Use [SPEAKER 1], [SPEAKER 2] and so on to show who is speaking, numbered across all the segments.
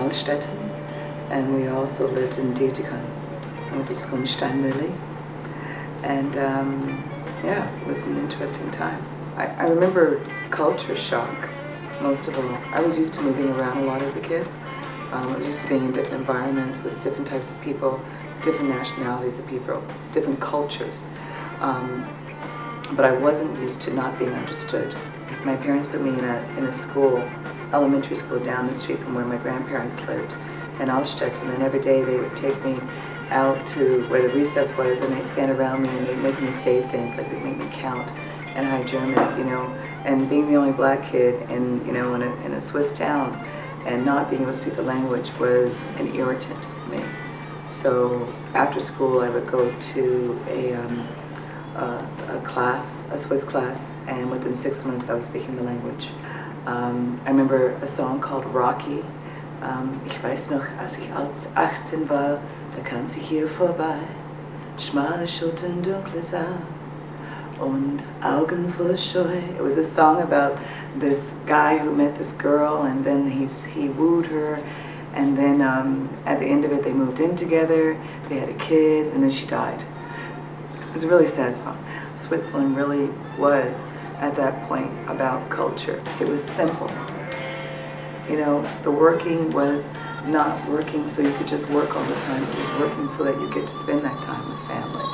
[SPEAKER 1] Altstätten, and we also lived in Dietikon. I went to Skunsteinmühle, and yeah, it was an interesting time. I remember culture shock, most of all. I was used to moving around a lot as a kid. I was used to being in different environments with different types of people, different nationalities of people, different cultures. But I wasn't used to not being understood. My parents put me in a school, elementary school down the street from where my grandparents lived in Altstätten, and every day they would take me out to where the recess was, and they'd stand around me and they'd make me say things, like they'd make me count and High German, you know. And being the only black kid in, you know, in a Swiss town and not being able to speak the language was an irritant for me. So after school I would go to a class, a Swiss class, and within 6 months I was speaking the language. I remember a song called Rocky. Ich weiß noch, als ich 18 war, da kam sie hier vorbei, schmale Schultern, dunkles Haar und Augen voller Scheu. It was a song about this guy who met this girl, and then he wooed her, and then at the end of it they moved in together, they had a kid, and then she died. It was a really sad song. Switzerland really was, at that point, about culture. It was simple. You know, the working was not working so you could just work all the time. It was working so that you get to spend that time with family.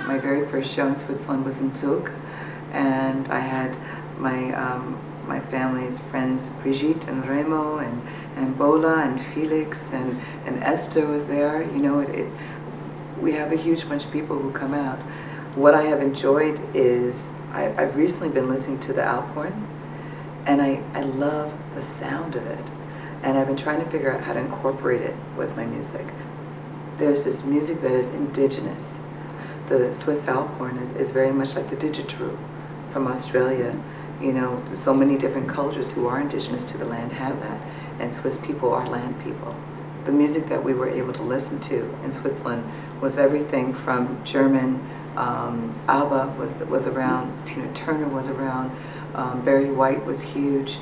[SPEAKER 1] My very first show in Switzerland was in Zug, and I had my family's friends, Brigitte and Remo and Bola and Felix and Esther was there. You know, we have a huge bunch of people who come out. What I have enjoyed is I've recently been listening to the Alphorn, and I love the sound of it, and I've been trying to figure out how to incorporate it with my music. There's this music that is indigenous. The Swiss Alphorn is very much like the didgeridoo from Australia. You know, so many different cultures who are indigenous to the land have that, and Swiss people are land people. The music that we were able to listen to in Switzerland was everything from German, ABBA was around, Tina Turner was around, Barry White was huge,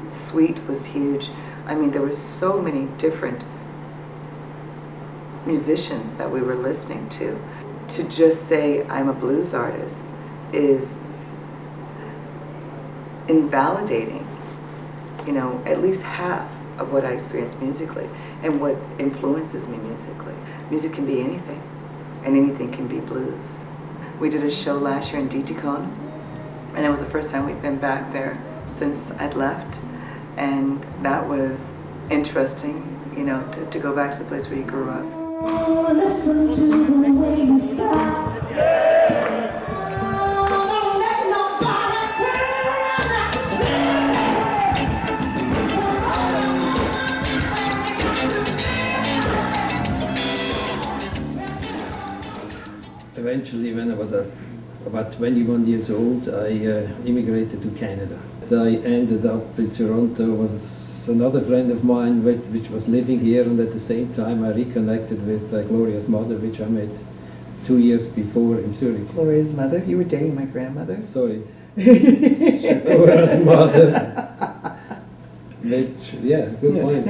[SPEAKER 1] Sweet was huge. I mean, there were so many different musicians that we were listening to. To just say I'm a blues artist is invalidating, you know, at least half of what I experience musically and what influences me musically. Music can be anything, and anything can be blues. We did a show last year in Dietikon, and it was the first time we've been back there since I'd left, and that was interesting, you know, to go back to the place where you grew up.
[SPEAKER 2] Oh, listen to the way you sound.
[SPEAKER 3] Eventually, when I was about 21 years old, I immigrated to Canada. I ended up in Toronto. Was another friend of mine which was living here, and at the same time I reconnected with Gloria's mother, which I met 2 years before in Zurich.
[SPEAKER 1] Gloria's mother? You were dating my grandmother?
[SPEAKER 3] Sorry. Shakura's mother. Which, yeah, good point.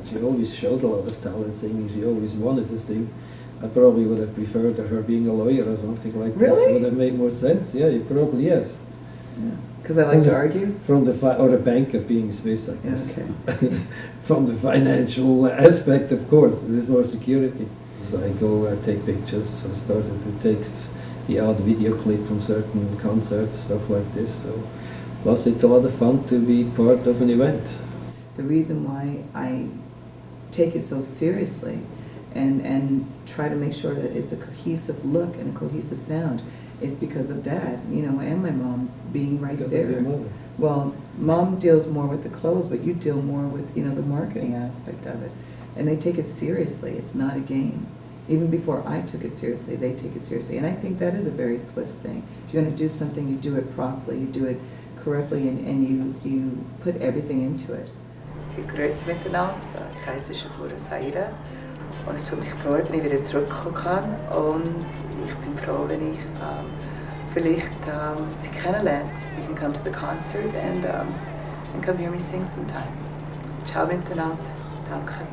[SPEAKER 3] She always showed a lot of talent singing. She always wanted to sing. I probably would have preferred her being a lawyer or something like this.
[SPEAKER 1] Really?
[SPEAKER 3] Would have made more sense. Yeah, you probably, yes.
[SPEAKER 1] Because I like to argue?
[SPEAKER 3] From the or a banker being Swiss, I guess.
[SPEAKER 1] Okay.
[SPEAKER 3] From the financial aspect, of course, there's more security. So I go take pictures. I started to take the odd video clip from certain concerts, stuff like this. So, plus, it's a lot of fun to be part of an event.
[SPEAKER 1] The reason why I take it so seriously and try to make sure that it's a cohesive look and a cohesive sound is because of Dad, you know, and my mom being right
[SPEAKER 3] Because
[SPEAKER 1] there.
[SPEAKER 3] of your mother.
[SPEAKER 1] Well, Mom deals more with the clothes, but you deal more with, you know, the marketing aspect of it. And they take it seriously. It's not a game. Even before I took it seriously, they take it seriously. And I think that is a very Swiss thing. If you're going to do something, you do it properly, you do it correctly, and you put everything into it. Grüezi miteinander, ich heiße Shakura S'Aida und es tut mich freuen, wenn ich wieder zurückkommen kann und ich bin froh, wenn ich vielleicht Sie kennenlernt. You can come to the concert and come hear me sing sometime. Ciao miteinander, danke.